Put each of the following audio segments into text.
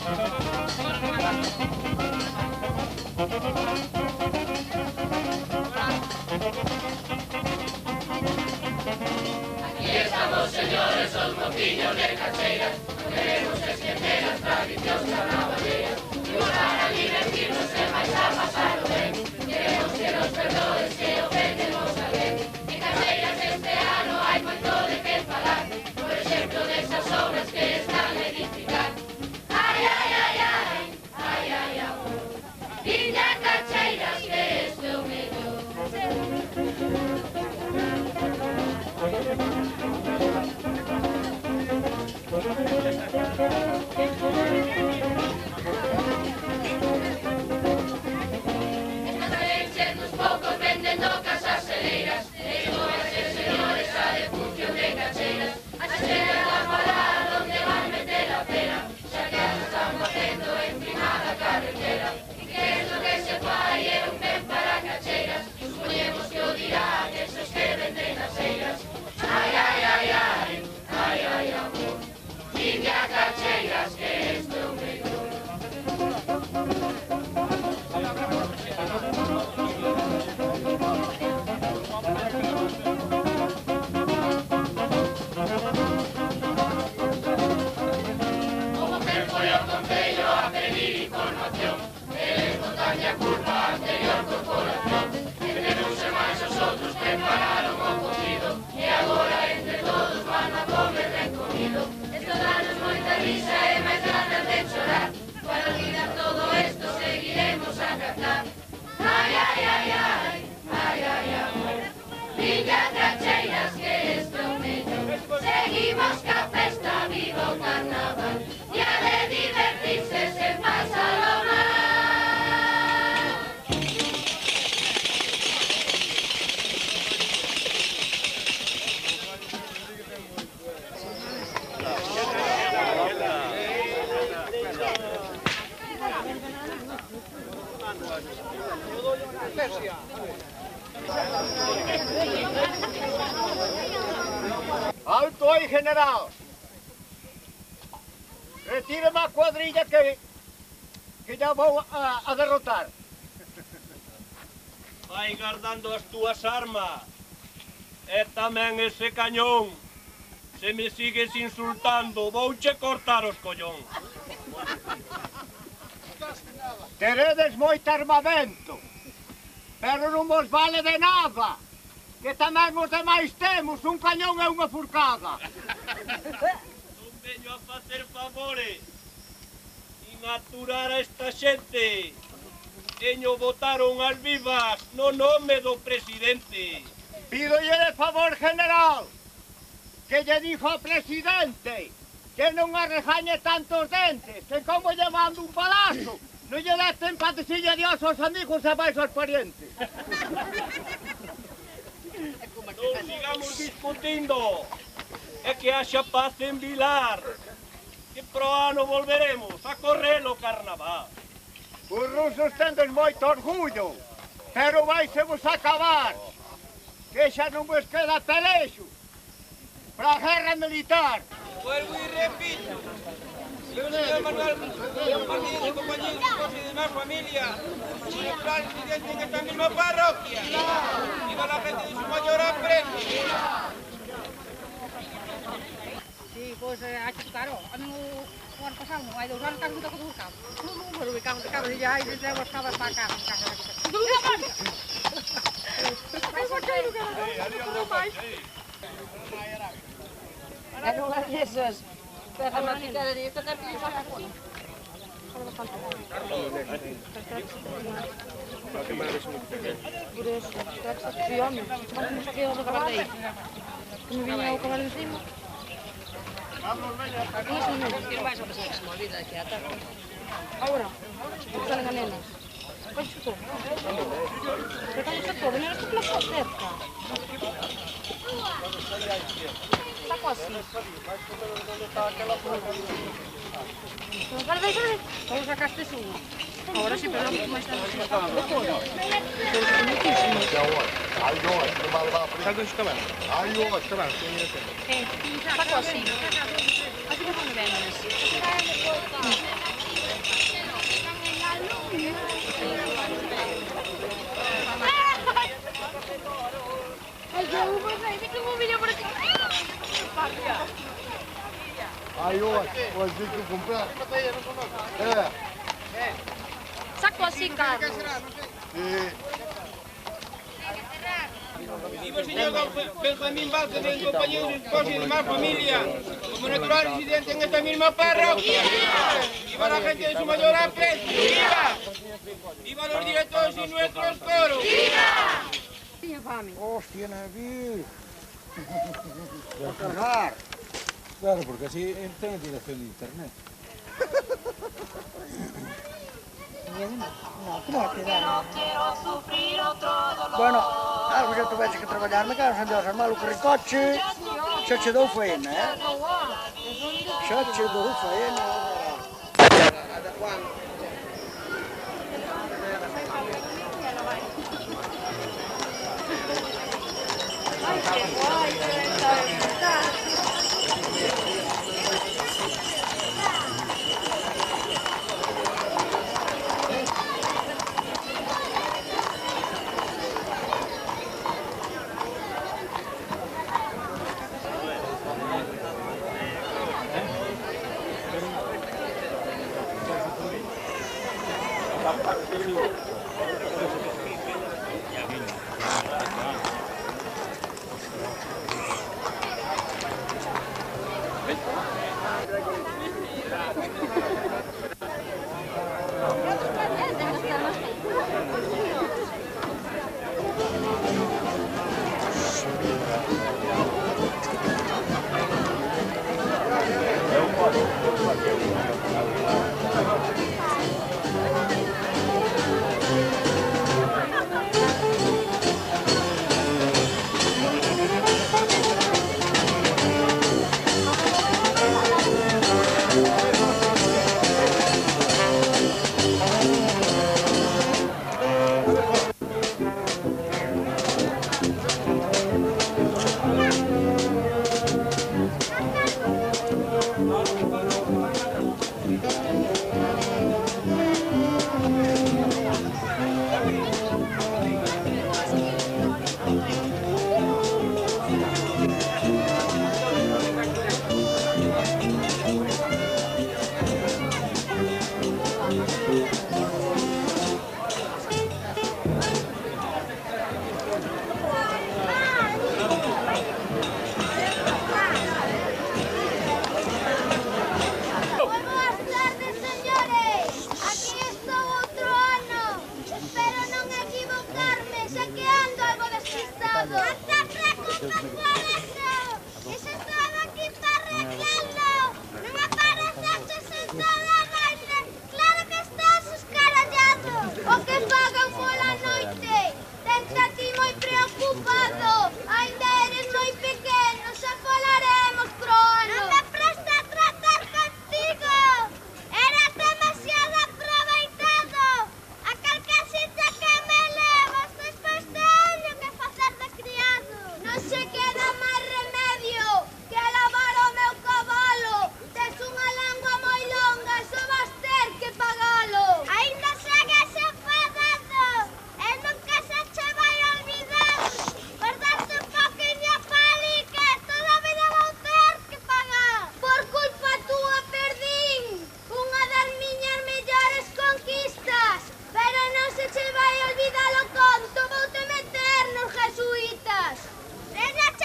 Aquí estamos, señores, os mociños de Cacheiras. Queremos esquecer as tradicións carnavalleiras. Igualar a divertirnos e máis a pasalo ben. Queremos que nos perdoes que ofendemos a alguén. En Cacheiras este ano hai moito de que falar. Por exemplo, desas obras que están a edificar. Ai, ai, ai, ai, ai, ai, amor. Viña Cacheiras que este é o mellor. Nos poucos vendendo casas celeiras. Señoras e señores, a defunción de Cacheiras. As chegas da parada onde van meter a pera. Xa que as están facendo encima da carretera. E que é lo que se fai é un ben para Cacheiras. Supoñemos que o dirán esos que venden as eiras. Ai, ai, ai, ai, ai, ai, amor. Vinde a Cacheiras que este é o mellor. Como que foi ao Concello a pedir información, eles botalle a culpa a anterior corporación. Enterouse máis os outros que pararon o cocido, e agora entre todos van a comer ben comido. Esto danos moita risa e máis ganas de chorar. Para olvidar todo esto seguiremos a cantar. Ai, ai, ai, ai, ai, ai, amor. Viña Cacheiras que este é o mellor. Seguimos ca festa, viva o carnaval. E a de divertirse sen pasalo mal. Alto aí, general! Retírame a cuadrilla que ya vou a derrotar. Vai guardando as túas armas. E tamén ese cañón. Se me sigues insultando, vouche cortar os collóns. Teredes moito armamento, pero non vos vale de nada. Que tamén os demais temos un cañón e unha furcada. Non veño a facer favores, nin a aturar a esta xente. Teño votaron as vivas no nome do presidente. Pídolle de favor, general, que lle dixo ao presidente que non arrejañe tantos dentes, que como lle mando un balazo, non lle deten para decirle adiós aos amigos e máis aos parientes. Non sigamos discutindo, e que haxa paz en Vilar, que pro ano volveremos a correr o carnaval. Os rusos tendes moito orgullo, pero vais vos acabar, que xa non vos queda pelexo para a guerra militar. Vuelvo y repito, soy el señor Manuel Martínez y compañeros y demás familia, y el presidente en esta misma parroquia. Viva la gente de su mayor aprecio. Sí, pues claro, a mí o ano pasado, hai 2 anos, casi me tocou do cabo. Non, pero me cago, e ya, e desde as cabas para cá, Vai sacando, cara, non máis. E non as desas, pega na picada de esta carpilla para a cola. Por eso, sí, home, non se quedou do cabaleiro. Que me viña o cabalo encima. Que non vais a pasar que se me olvida de que a tarde. Agora, salen a nenas. Vai xusto. Que estamos a todo, mira, que plaza cerca. Está quase. Vale, vai, vale. Como sacaste unha? Agora sí, pero non máis tarde. Pero que muitísimo. Está con os cabalos? Ai, os cabalos, que mira ten. Está quase. Así que pone ben, Ay, yo tengo un vídeo por aquí. Aí hoje tem que comprar. Saco así, Carlos. Viva el señor Benjamín Balcácer, compañero de su esposa y demás familia, como natural residente en esta misma parroquia. Viva la gente de su mayor aprecio. ¡Viva! ¡Viva los directores y nuestros coros! Hostia, Naví. Voy a cargar. Claro, porque así tengo dirección de internet. No, ¿cómo va a quedar? Bueno, algo já tivesse que trabalhar na casa, Deus é maluco, ricote, já te dou faena, Já te dou faena. Ay, qué guay, Ven a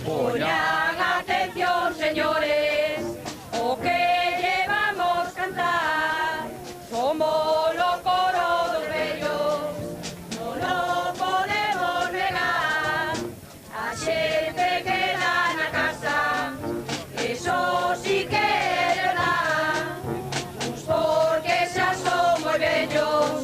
Pongan atención, señores, o que llevamos cantar. Somos los coros dos bellos, no lo podemos negar. A xente que da na casa, eso sí que é verdad. Uns porque xa son moi bellos,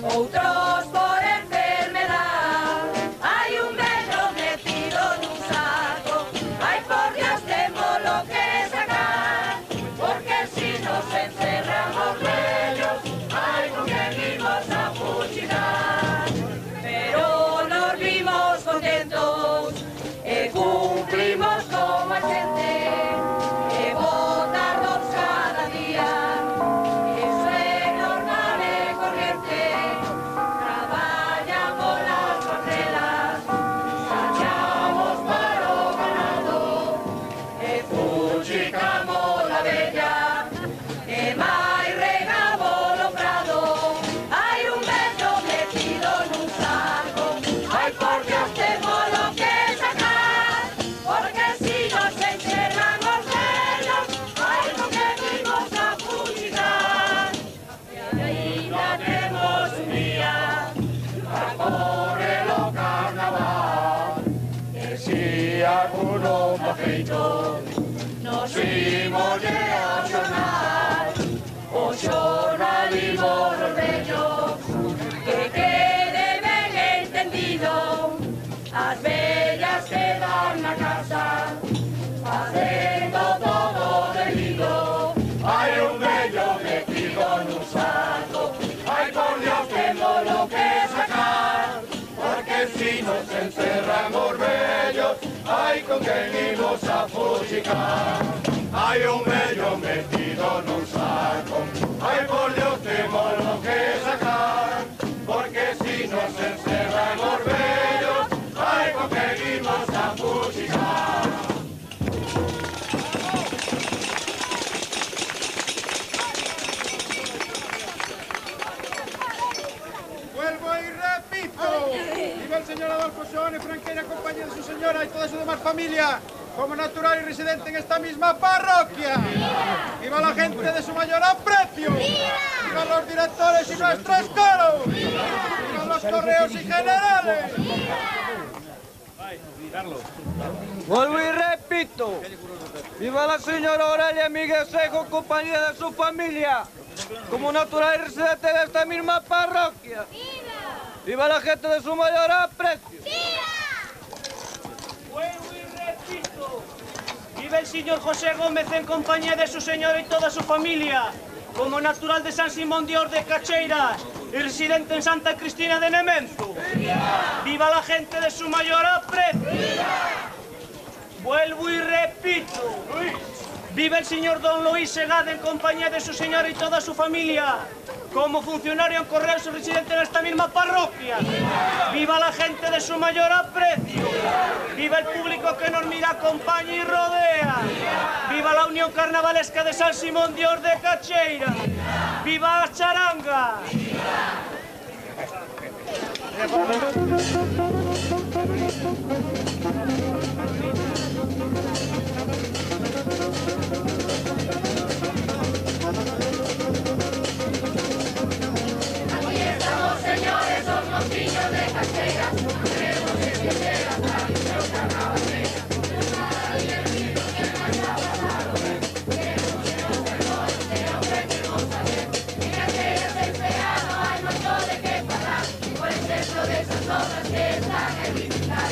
outros por enfermedad. Hai un vello metido nun saco, ai por Dios temos lo que sacar, porque si nos encerramos vellos, ai con que vimos a fuchilar. Pero nos vimos contentos e cumplimos como a xente, e botarnos cada día. Eso é normal e corriente. Traballamos las parcelas, sachamos para o ganado, e fuchicamos la bella, e máis regamos o prado. Hai un vello metido nun saco, ai por Dios temos lo que sacar, porque si nos encerran os vellos, ai con que vimos a fuchicar. E ainda temos un día a correr o carnaval, e si alguno má feito, nos vimos ao xornal, o xornalismo dos vellos, que quede ben entendido, as vellas quedan na casa, facendo todo debido. Hai un vello metido nun saco, ai por Dios temos lo que sacar, porque si nos encerran os vellos, ai con quen imos a fuchicar. Hai un vello metido nun saco, ai por Dios temos lo que sacar, porque si nos encerran os vellos, ai con quen imos a fuchicar. Vuelvo y repito. Viva el señor Adolfo Seoane Franqueira, compañía de su señora y toda su demás familia, como natural y residente en esta misma parroquia. Viva la gente de su mayor aprecio. Viva los directores y nuestros coros. Viva los correos y generales. Vuelvo y repito. Viva la señora Aurelia Miguel Sejo, compañía de su familia, como natural y residente de esta misma parroquia. ¡Viva la gente de su mayor aprecio! Vuelvo y repito. Viva el señor José Gómez en compañía de su señora y toda su familia, como natural de San Simón de Ors de Cacheiras y residente en Santa Cristina de Nemenzu. ¡Viva la gente de su mayor aprecio! Vuelvo y repito. Viva el señor don Luis Segade en compañía de su señora y toda su familia, como funcionario en correos y residente en esta misma parroquia. ¡Viva la gente de su mayor aprecio! ¡Viva el público que nos mira, acompaña y rodea! ¡Viva la Unión Carnavalesca de San Simón de Ors de Cacheira! ¡Viva la charanga! Aquí estamos, señores, somos niños de Cacheira, queremos extender la tradición carnavalera. Queremos que los mejores se ofrecemos a ver. En Cacheira este ano hay mucho de qué falar, por ejemplo de esas obras que están a edificar.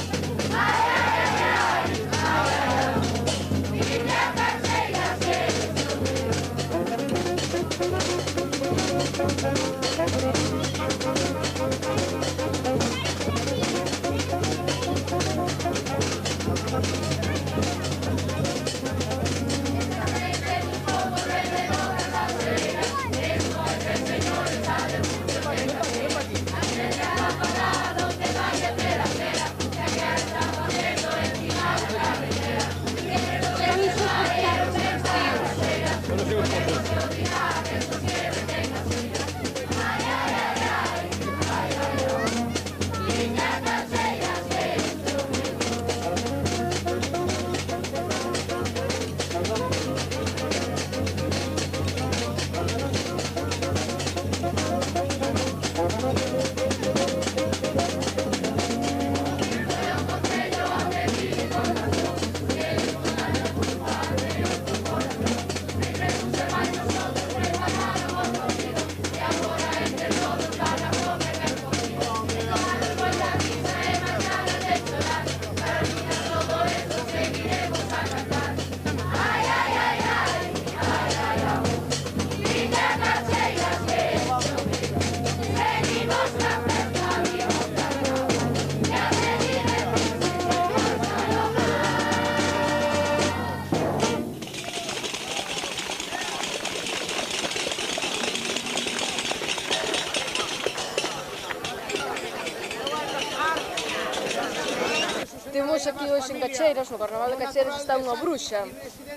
Temos aquí hoxe en Cacheiras, no Carnaval de Cacheiras, está unha bruxa.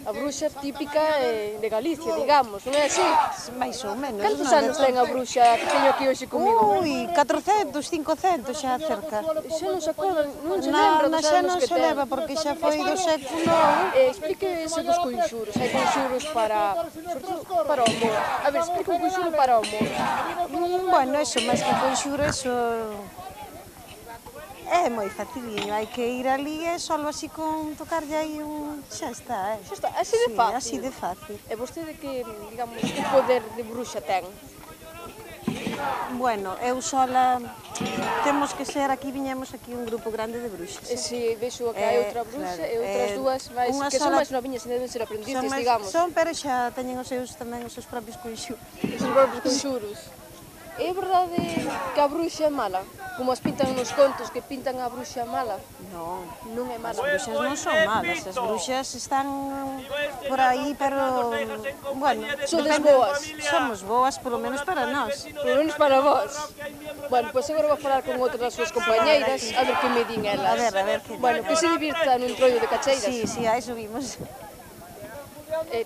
A bruxa típica de Galicia, digamos, non é así? Mais ou menos. Cantos anos ten a bruxa que teño aquí hoxe comigo? Ui, 400, 500 xa cerca. Xa non se acorda, non se lembra dos anos que ten. Xa non se leva, porque xa foi do século... Explique ese dos conxuros. Hai conxuros para o amor. A ver, explica un conxuro para o amor. Bueno, eso, máis que conxuro, eso... É moi faciliño, hai que ir ali e solo así con tocarlle aí un... Xa está, Xa está, así de fácil. Así de fácil. E vostede que, digamos, que poder de bruxa ten? Bueno, eu sola... Temos que ser, aquí viñemos aquí un grupo grande de bruxas. Si, vexo que hai outra bruxa e outras dúas máis, que son máis noviñas e deben ser aprendices, digamos. Son, pero xa teñen os seus tamén os seus propios conxuros. Os seus propios conxuros. É verdade que a bruxa é mala? Como as pintan nos contos, que pintan a bruxa mala? Non, non é mala. As bruxas non son malas, as bruxas están por aí, pero, bueno... Sodes boas? Somos boas, polo menos para nós. Polo menos para vós? Bueno, pois agora vou falar con outras das súas compañeiras, a ver que me din elas. A ver, que... Bueno, que se divirta nun trollo de Cacheiras. Sí, aí subimos.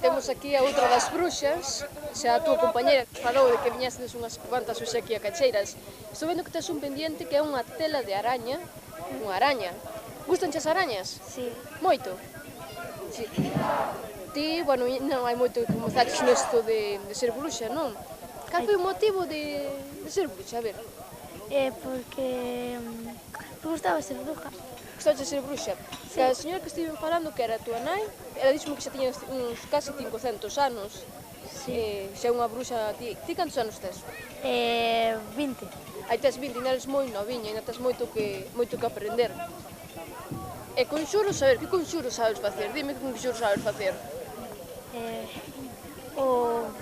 Temos aquí a outra das bruxas, xa a túa compañera que falou de que viñastedes unhas cuantas hoxe aquí a Cacheiras. Estou vendo que tes un pendiente que é unha tela de araña, unha araña. Gustanche as arañas? Sí. Moito? Sí. Ti, bueno, non hai moito que comezaches nesto de ser bruxa, non? Cal foi o motivo de ser bruxa? A ver. Porque me gustaba ser bruxa. Gustache ser bruxa? Sí. A señora que estive falando, que era a túa nai, ela dixo que xa tiña uns casi 500 anos. Sí. Xa unha bruxa... Ti cantos anos tes? 20. Aí tes 20, ainda eres moi noviña, ainda tes moito que aprender. E conxuros, a ver, que conxuros sabes facer? Dime que conxuros sabes facer. Eu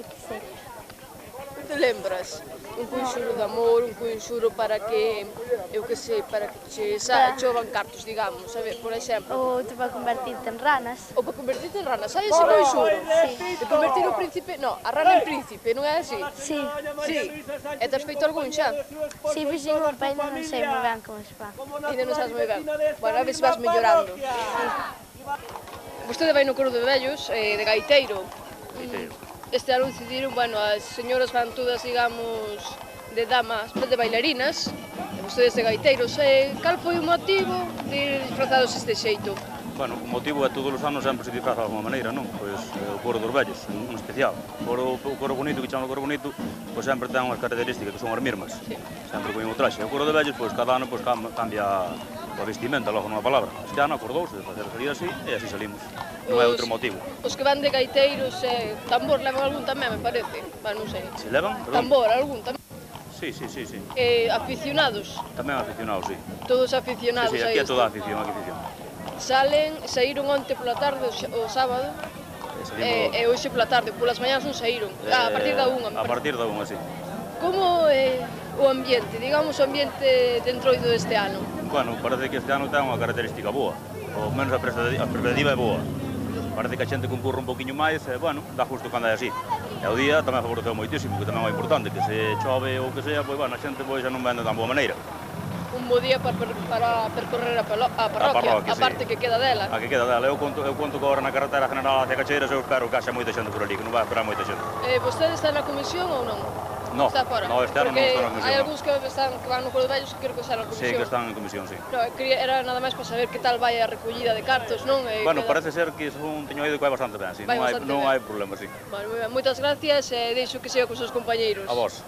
que sei. Non te lembras? Un conxuro de amor, un conxuro para que, eu que sei, para que che chovan cartos, digamos, a ver, por exemplo. Ou te para convertirte en ranas. Ou para convertirte en ranas, hai ese conxuro? Sí. De convertir o príncipe, no, a rana en príncipe, non é así? Sí. Sí. E te has feito algún xa? Sí, fixen un pa, ainda non sei moi ben como se fa. Ainda non sabes moi ben. Bueno, a ver se vas mellorando. Vostede vai no coro de vellos, de gaiteiro. Este ano decidiron, bueno, as señoras van todas, digamos, de damas, de bailarinas, e vostedes de gaiteiros. Cal foi o motivo de disfrazados deste xeito? Bueno, o motivo é todos os anos sempre se disfraza de alguma maneira, non? Pois o coro dos vellos, un especial. O coro bonito, que chaman o coro bonito, pois sempre ten unhas características que son as mesmas. Sempre con o traxe. O coro de vellos, pois cada ano pois cambia a vestimenta, logo nunha palabra. Este ano acordouse de facer salir así e así salimos. Non é outro motivo. Os que van de gaiteiros, tambor levan algún tamén, me parece. Non sei. Se levan? Tambor, algún tamén. Sí. Aficionados? Tamén aficionados, sí. Todos aficionados. Sí, aquí é toda afición, aquí afición. Saíron onte pola tarde, o sábado, e hoxe pola tarde, polas mañás non saíron, a partir da unha. A partir da unha, sí. Como é o ambiente, digamos o ambiente dentro deste ano? Bueno, parece que este ano ten unha característica boa, ou menos a perspectiva é boa. Parece que a xente concurre un poquinho máis, e, bueno, dá justo cando é así. E o día tamén favoreceu moitísimo, que tamén é importante, que se chove ou que sea, pois, bueno, a xente pois, xa non vende tan boa maneira. un bo día para percorrer a parroquia, a parte que queda dela. A que queda dela. Eu conto que agora na carretera general hacia Cacheiras eu espero que haxa moita xente por ali, que non vai esperar moita xente. Vostede está na comisión ou non? No, está fora? No, este ano non está na comisión. Hai algúns que van no Coro de Vellos que creo que están na comisión. Sí, que están en comisión, sí. Era nada máis para saber que tal vai a recollida de cartos, non? Bueno, parece ser que según teño oído que vai bastante ben, sí. Non hai problema, sí. Bueno, moi ben, moitas gracias e deixo que siga cos seus compañeiros. A vos.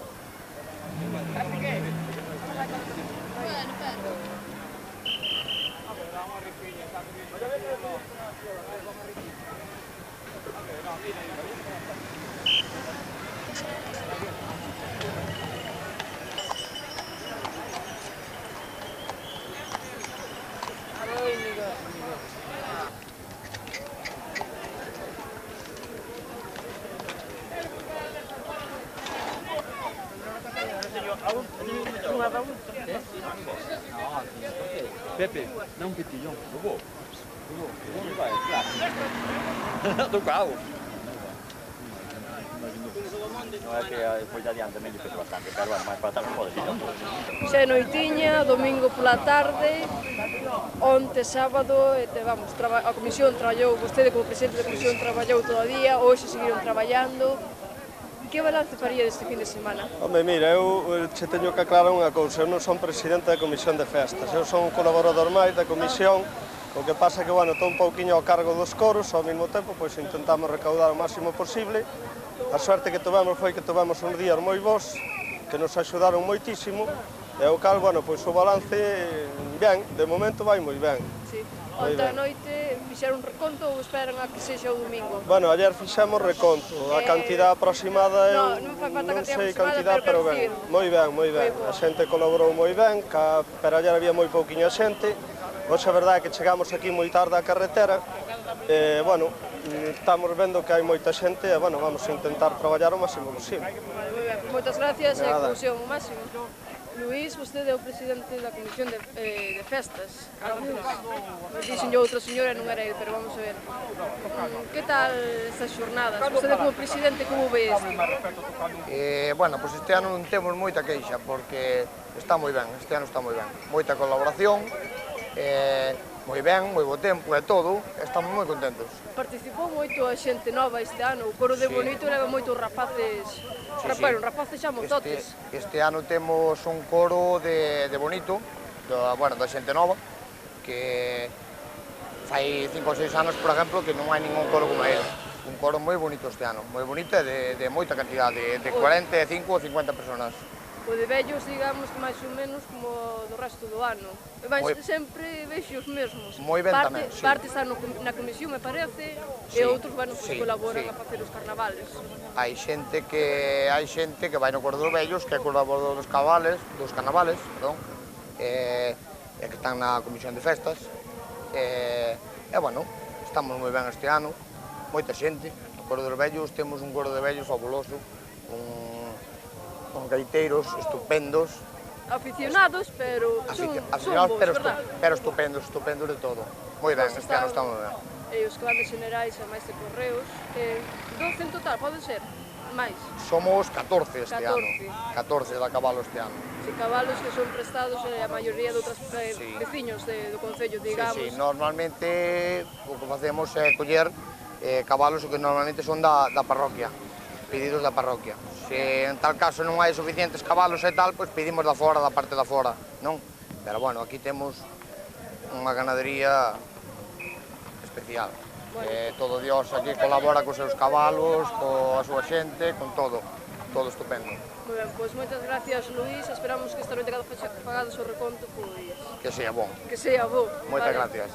Pepe, dá um petillão. Eu vou. Vai, claro. Tô bravo. Non é que foi adiante medio que bastante, pero bueno, máis para tarde pode ir. Xa é noitiña, domingo pola tarde, onte sábado, a comisión traballou, vostede como presidente da comisión traballou todo o día, hoxe seguiron traballando. Que balance faría deste fin de semana? Home, mira, eu che teño que aclarar unha cousa, eu non son presidente da comisión de festas, eu son un colaborador máis da comisión, o que pasa que, bueno, estou un pouquiño ao cargo dos coros, ao mesmo tempo, pois intentamos recaudar o máximo posible. A suerte que tivemos foi que tivemos uns días moi bons, que nos axudaron moitísimo, e o cal, bueno, pois o balance, ben, de momento vai moi ben. Sí. Onte a noite fixeron un reconto ou esperan a que sexa o domingo? Bueno, ayer fixemos reconto, a cantidad aproximada non sei cantidad, pero ben, moi ben, moi ben. A xente colaborou moi ben, pero ayer había moi pouquiña xente. Hoxe a verdade é que chegamos aquí moi tarde á carretera, e, bueno, estamos vendo que hai moita xente e, bueno, vamos a intentar traballar o máximo posible. Moitas gracias e conclusión o máximo. Luís, vostede é o presidente da Comisión de Festas. Dixen yo outra señora e non era ele, pero vamos a ver. Que tal estas xornadas? Vostede como presidente, como ve isto? Bueno, pois este ano non temos moita queixa, porque está moi ben, este ano está moi ben. Moita colaboración, moi ben, moi bo tempo e todo, estamos moi contentos. Participou moito a xente nova este ano, o coro de Bonito leva moitos rapaces, bueno, rapaces xa mototes. Este ano temos un coro de Bonito, da xente nova, que fai 5 ou 6 anos, por exemplo, que non hai ningún coro como ele. Un coro moi bonito este ano, moi bonito e de moita cantidade, de 45 ou 50 personas. O de vellos, digamos, que máis ou menos como do resto do ano. Sempre vexo os mesmos. Moi ben tamén, sí. Parte está na comisión, me parece, e outros, bueno, que colaboran a facer os carnavales. Hai xente que vai no coro dos vellos, que é colaborador dos carnavales, perdón, e que están na comisión de festas. E, bueno, estamos moi ben este ano, moita xente. No coro dos vellos temos un coro de vellos fabuloso, con gaiteiros estupendos. Aficionados, pero son bons, verdad? Pero estupendos de todo. Moi ben, este ano estamos ben. E os clanes generais e máis de correos, 12 en total, pode ser? Máis? Somos 14 este ano, 14 da Cabalo este ano. Si cabalos que son prestados a maioría de outras veciños do concello, digamos. Sí, normalmente o que facemos é coller cabalos que normalmente son da parroquia, pedidos da parroquia. Se en tal caso non hai suficientes cabalos e tal, pois pedimos da fora, da parte da fora, non? Pero, bueno, aquí temos unha ganadería especial. Todo Dios aquí colabora cos seus cabalos, coa súa xente, con todo. Todo estupendo. Moi ben, pois moitas gracias, Luís. Esperamos que esta noite cada pagado o seu reconto, pois... Que sea bon. Que sea bon. Moitas gracias.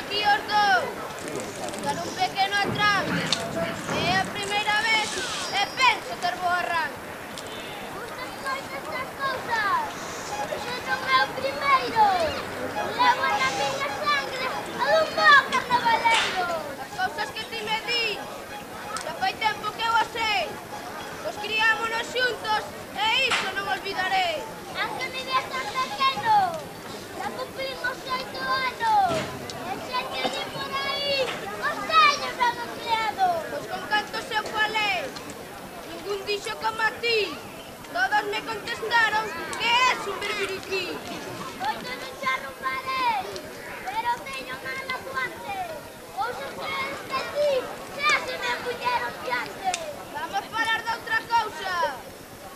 aquí os dous. Dar un pequeno atraque. É a primeira vez e penso ter bo arranque. Gustas moito estas cousas? Iso non é o primeiro. Levo na miña sangre a dun bo carnavaleiro. As cousas que ti me di, xa fai tempo que eu as sei. Os criámonos xuntos e iso non olvidarei. Aunque me veas tan pequeno, xa cumplimos 8 anos. E xa que lle por aí, os teños anunciados. Pois con cantos eu falei, ningún dixo como a ti. Todos me contestaron que és un berbiriquí. Oito non xa rumbarei, pero teño mal aguante. Cousas que esqueci, xa se me puñeron diante. Vamos falar de outra cousa.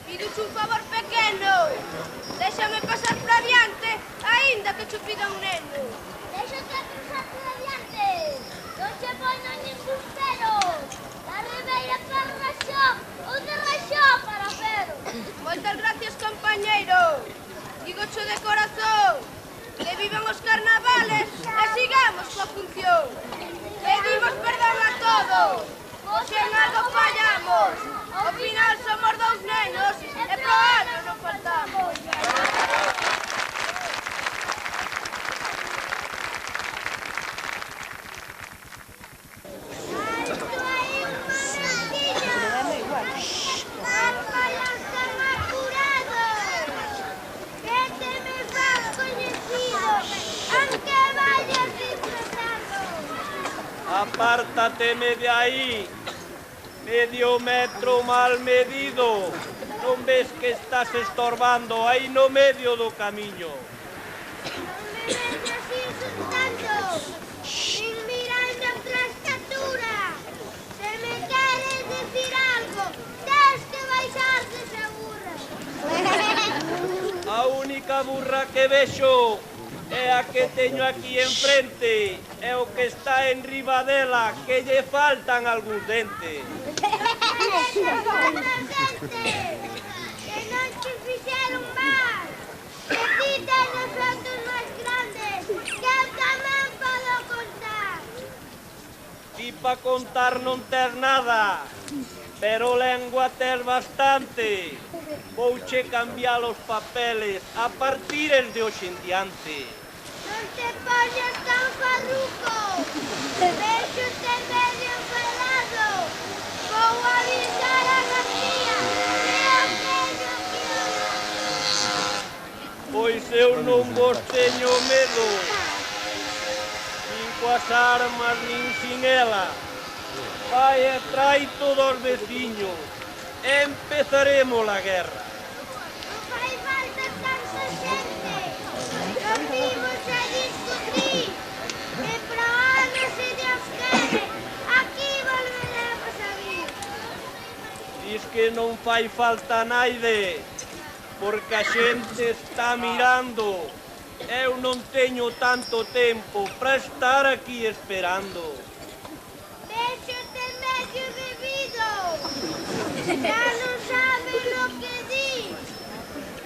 Pides un favor pequeno. Déxame pasar para adiante, aínda que che pida un neno. Déxate pasar para adiante. Non che poño ningún pero. Da Ribeira para Raxó ou de Raxó para Fero. Moitas gracias, compañeiro. Dígocho de corazón. Que vivan os carnavales e sigamos coa función. Pedimos perdón a todos. Se en algo fallamos. Ao final somos dous nenos e pro ano non faltamos. Apártateme de aí, medio metro mal medido. Non ves que estás estorbando aí no medio do camiño. Non me ves así insultando, nin mirando a estatura. Se me queres decir algo, tens que baixarte esa burra. A única burra que vexo é a que teño aquí enfrente, é o que está en riba dela, que lle faltan algúns dentes. Que non te fixeron mal, que ti tenes frontos máis grandes, que eu tamén podo contar. Ti pa contar non tes nada, pero lengua tes bastante. Vouche cambiar os papeles a partires de hoxe en diante. Non te poñas tan farruco, vexote medio enfadado. Vou avisar a García, que eu teño que orar. Pois eu non vos teño medo, nin coas armas nin sin ela. Vai e trai todos os veciños, e empezaremos a guerra. Non fai falta tanta xente, non vimos a discutir, e pro ano se Dios quere, aquí volveremos a vir. Diz que non fai falta naide, porque a xente está mirando. Eu non teño tanto tempo para estar aquí esperando. Vexote medio bebido, xa non saben lo que di.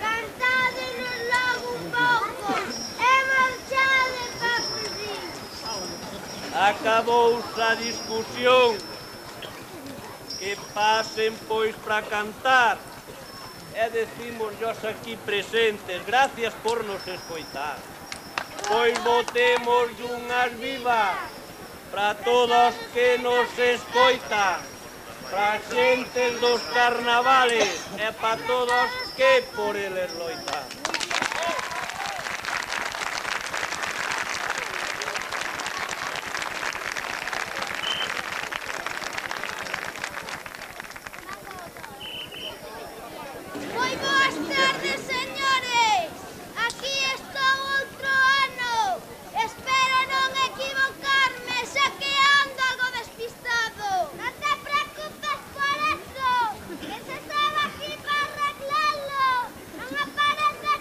Cantádenos logo un pouco e marchade pa pedir. Acabouse a discusión. Que pasen, pois, para cantar. E decimos os aquí presentes, gracias por nos escoitar. Pois botemos unhas vivas para todos que nos escoitan, para xentes dos carnavales e para todos que por eles loitan. Moi boas tardes, señores. Aquí estou outro ano. Espero non equivocarme, xa que ando algo despistado. Non te preocupes por eso, que se estaba aquí para arreglarlo. Non apareces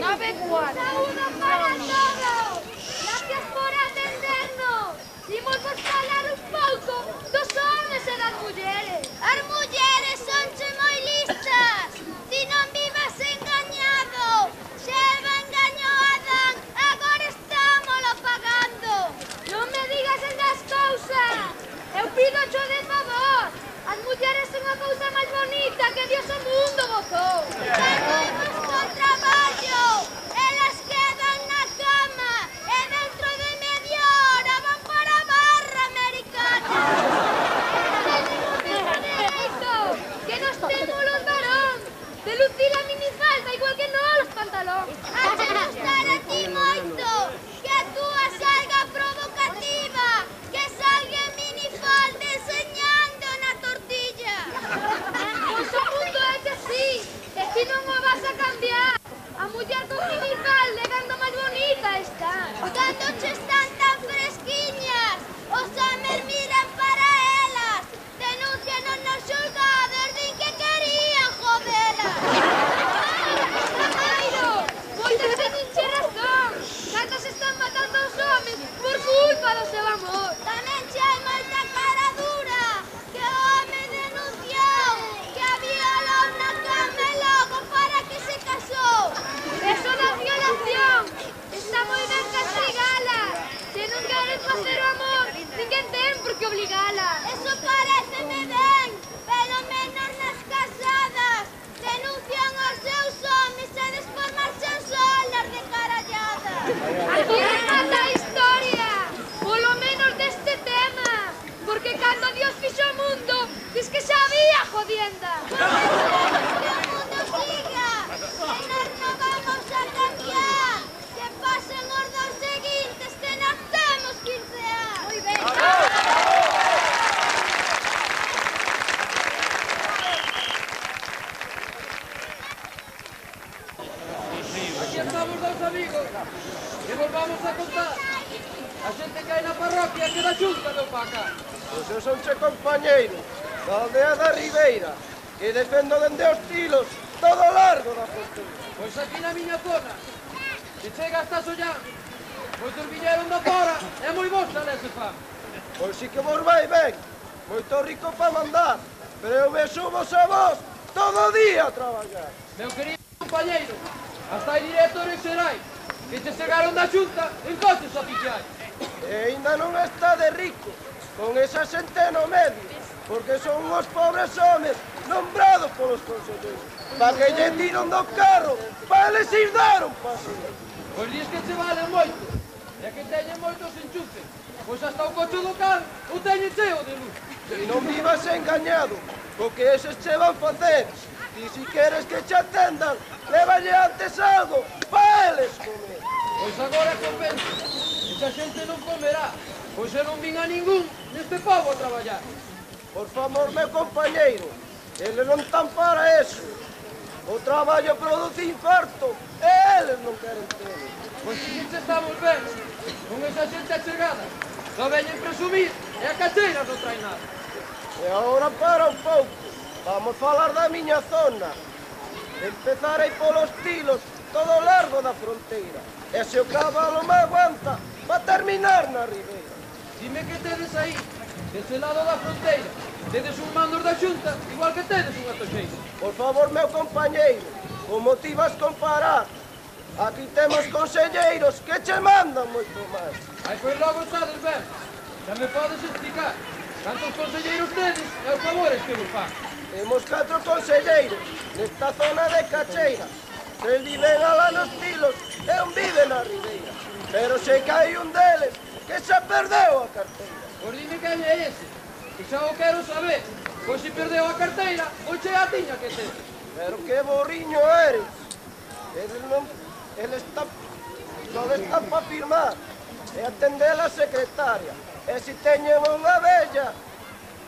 9:40. Saúdo para todos! Gracias por atendernos! Imos vos falar un pouco dos homes e das mulleres. As mulleres sonche moi listas. Ti non vivas engañado. Xeva engañou a Adán, agora estámolo pagando. Non me digas esas cousas. Eu pido cho de favor. As mulleres son a cousa máis bonita que Dios o mundo gozou. Temos con traballo. Elas quedan na cama e dentro de media hora van para a barra americana. Que nos temos los varóns de lucir a minifalda igual que no los pantalóns. Hache gustar a ti moito que a túa salga provocativa, que salga en minifalda enseñando na tortilla. Pois o mundo é que sí, e ti non o vas a cambiar. A muller con minifalda cando máis bonita está. Cando che están tan fresquiñas, os homes miran para elas, denuncianos nos xulgados, din que querían jodelas. Jairo, moitas teñen che razón. Cando se están matando os homes por culpa do seu amor. Tamén che hai moita cara dura, que o home denunciou que a violou na cama e logo para que se casou. Eso da violación está moi ben castigala. Se non queres facer o amor, ninguén ten por que obligala. Eso pareceme ben, pelo menos nas casadas denuncian os seus homes e despois marchan solas de carallada. Aquí remata a historia, polo menos deste tema, porque cando Dios fixo o mundo, dis que xa había jodienda. Que o mundo siga, que nós non vamos a cambiar, que pasen os dos seguintes, que nós temos 15 anos. Moi ben. Aquí estamos dous amigos que vos vamos a contar. A xente que hai na parroquia que da xunta meu paca. Pois eu son che compañeiro da aldea da Ribeira que defendo dende os tilos todo o largo da fronteira. Pois aquí na miña zona, que chega hasta Sollán, moitos viñeron da fora e moi vos salese fan. Pois si que vos vai ben, moito rico pa mandar, pero eu me subo a vos todo o día a traballar. Meu querido compañeiro, hasta hai directores xerais que che chegaron da xunta en coches oficiais. E ainda non está de rico, con esa xente no medio, porque son os pobres homes nombrados polos conselleiros, pa que lle tiran do carro, pa eles ir dar un paseo. Pois dis que che valen moito, e que teñen moitos enchufes, pois hasta o coche do carro o teñen cheo de luz. E non vivas engañado, co que eses che van facer. E si queres que che atendan, lévalle antes algo pa eles comer. Pois agora compensa, esa xente non comerá, pois eu non vin a ningún neste povo a traballar. Por favor, meu compañeiro, eles non están para eso. O traballo produce infarto e eles non queren ter. Pois si que estamos ben, con esa xente achegada, só veñen presumir e a cacheira non trae nada. E agora para un pouco, vamos falar da miña zona. Empezarei polos tilos todo o largo da fronteira. E se o cabalo me aguanta, va terminar na Ribeira. Dime que tedes aí, dese lado da fronteira, tedes un mandos da xunta, igual que tedes unha toxeira. Por favor, meu compañeiro, como ti vas comparar? Aquí temos conselleiros que che mandan moito máis. Ai, pois logo estades ben, xa me podes explicar cantos conselleiros tedes e os favores que vos fan. Temos 4 conselleiros nesta zona de Cacheira. Tres viven alá nos tilos e un vive na Ribeira. Pero sei que hai un deles que xa perdeu a carteira. Pois dime quen é ese, que xa o quero saber. Pois se perdeu a carteira, ou che a tiña que ter. Pero que borriño eres. Ele está... Só está para firmar e atender a secretaria. E se teñen unha bella,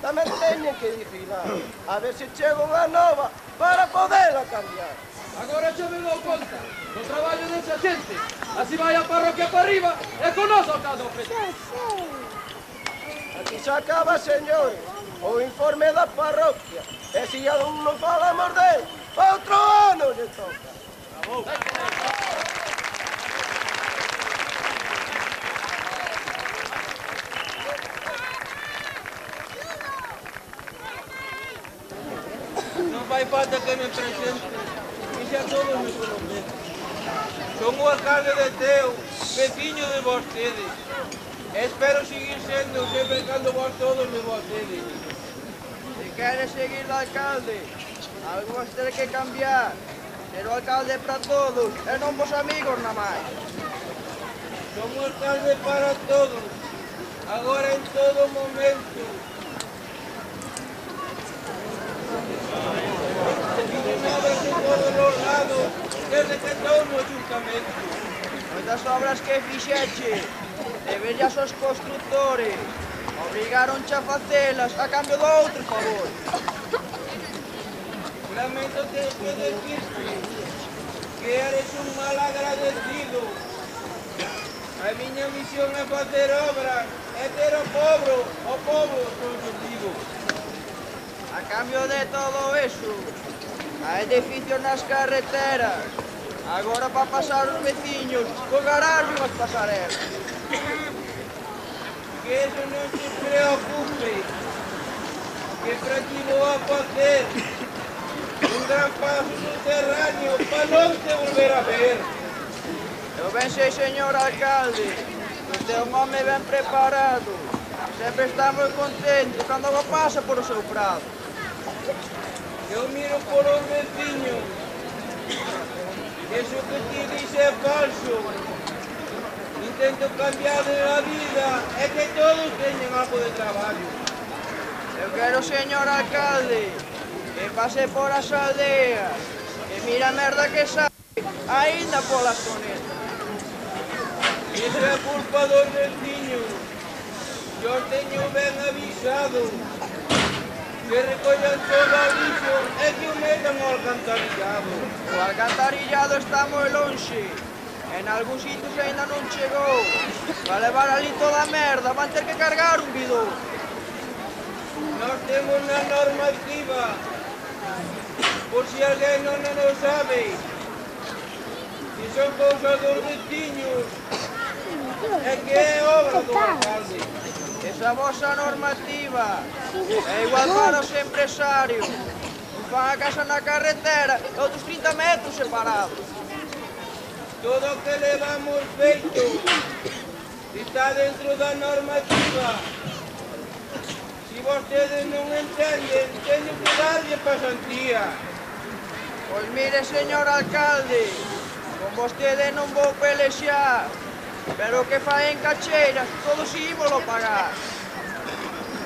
tamén teñen que vigilar. A ver se chega unha nova para poderla cambiar. Agora xa me dou conta do traballo desa xente. Así vai a parroquia para arriba e con nos ao cada ofensa. Aquí se acaba, señores, o informe da parroquia. E se non falamos del, outro ano lle toca. que me presento, e xa todos me conocen. Son o alcalde de Teo, veciño de vostedes. Espero seguir sendo sempre cando vos todos me vostedes. Se queres seguir de alcalde, algo vas ter que cambiar. Ser o alcalde para todos e non vos amigos na máis. Son o alcalde para todos, agora en todo momento. Nada de todos os lados, desde que estou no ayuntamento. Moitas obras que fixeche, deberías aos constructores. Obrigaronche a facelas a cambio de outro favor. Lamento ter que decirte que eres un mal agradecido. A miña misión é facer obras, é ter o povo consultivo. A cambio de todo eso, hai edificios nas carreteras. Agora para pasar os veciños, co garaje as pasarelas. Que eso non te preocupe, que para ti vou a facer un gran paso subterráneo para non te volver a ver. Eu ben sei, señor alcalde, que usted é un home ben preparado. Sempre está moi contento cando algo pasa por o seu prado. Eu miro por os veciños. Eso que ti dice é falso. Intento cambiar de la vida, é que todos teñen algo de traballo. Eu quero, señor alcalde, que pase por as aldeas, que mira a merda que sabe, aínda polas conetas. Iso é culpa dos veciños. Yo teño ben avisado que recollan todo o lixo e que o metan ao alcantarillado. O alcantarillado está moi lonxe. En algún sitios ainda non chegou. Para levar ali toda a merda van ter que cargar un bidón. Nós temos na normativa, por si alguén non o sabe, que son cousas dos veciños e que é obra do alcalde. Esa vosa normativa é igual para os empresarios. Van a casa na carretera e outros 30 metros separados. Todo o que levamos feito está dentro da normativa. Si vostedes non entenden, teño que darlle pasantía. Pois mire, señor alcalde, con vostede non vou pelexar, pero que faen cacheiras, todos ímolo pagar.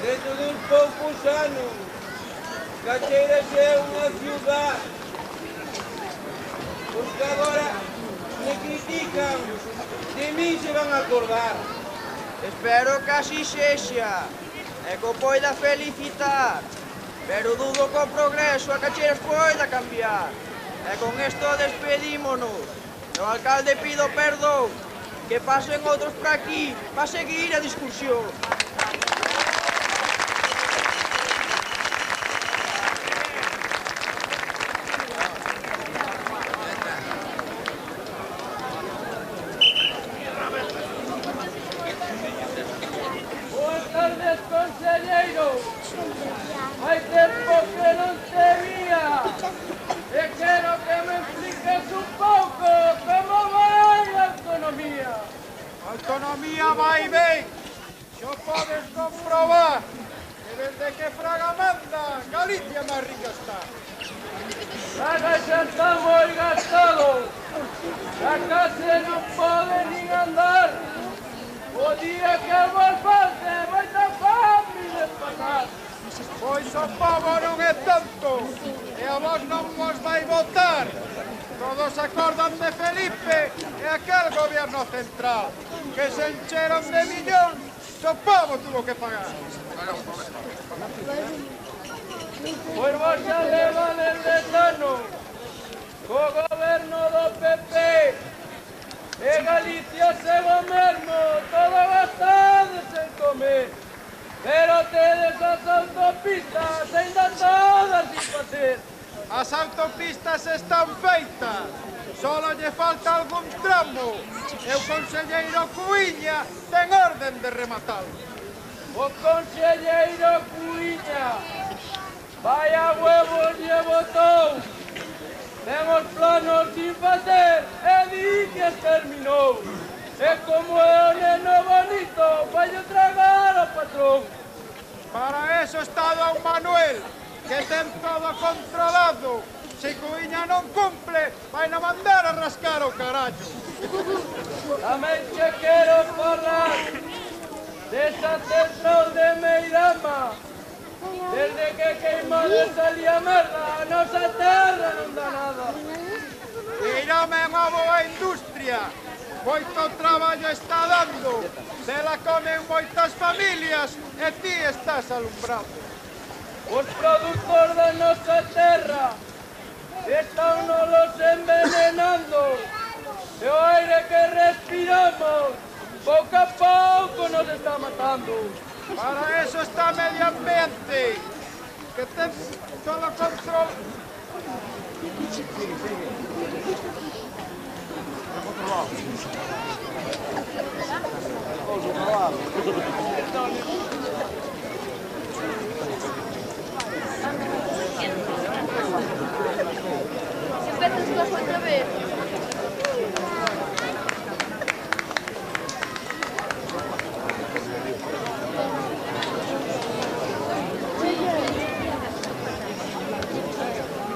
Dentro duns poucos anos, Cacheiras é unha ciudad. Os que agora me critican, de mí se van a acordar. Espero que así sexa, e que o poida felicitar, pero dudo que o progreso a Cacheiras poida cambiar. E con isto despedímonos. O alcalde pido perdón, que pasen outros por aquí para seguir a discusión. Boas tardes, conselleiro. Hai tempo que non te vía. E quero que me expliques un pouco como vai a autonomía. A autonomía vai ben. Xo podes comprobar que desde que Fraga manda, Galicia máis rica está. Fraga xa está moi gastado. A case non pode nin andar. O día que vos falte vai tan fácil de pasar. Pois o povo non é tanto, e a vos non vos vai votar. Todos acordan de Felipe e aquel gobierno central, que se encheron de millóns, o povo tuvo que pagar. Pois vos xa levan el decano, co goberno do PP, e Galicia segue mesmo, todo gastado sen comer. Pero tedes as autopistas ainda todas sin facer. As autopistas están feitas, só lle falta algún tramo, e o conselleiro Cuíña ten orden de rematalo. O conselleiro Cuíña Vaya huevos llevo todo. Temos planos sin facer e di que terminou. E como é o neno bonito, vai tragar ao patrón. Para eso está don Manuel, que ten todo controlado. Se Cuiña non cumple, vai na mandar a rascar o carallo. Tamén che quero falar desa central de Meirama. Desde que queimou de salía merda, a nosa terra non dá nada. Meirama é unha boa industria. Moito traballo está dando. Dela comen moitas familias e ti estás alumbrado. Os produtos da nosa terra están nos envenenando. E o aire que respiramos, pouco a pouco nos está matando. Para eso está medio ambiente, que ten todo control. Empezas otra vez.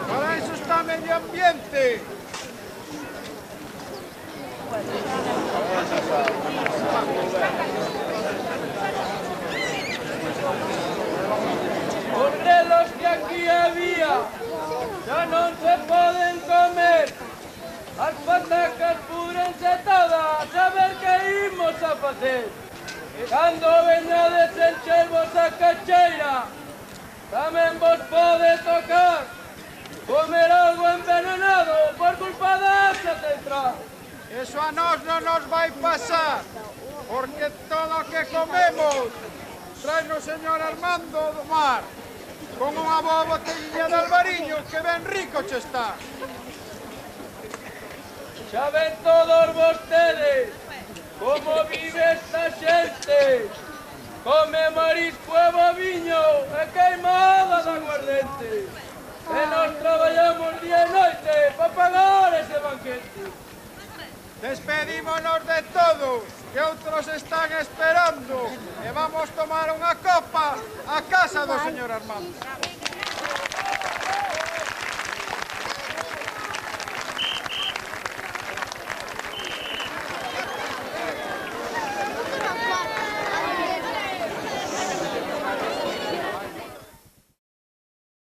Para eso está medio ambiente. Os relos que aquí había xa non se poden comer. As patacas púdrense todas, a ver que imos a facer. E cando veñades enchervos a cacheira, tamén vos pode tocar comer algo envenenado por culpa desa central. Eso a nós non nos vai pasar, porque todo o que comemos trae o señor Armando do mar, con unha boa botellina de albariño que ben rico che está. Xa ven todos vostedes como vive esta xente. Come marisco e boviño e queimada de aguardente. E nos traballamos día e noite para pagar ese banquete. Despedímonos de todos, que outros están esperando, e vamos tomar unha copa a casa do señor Armando.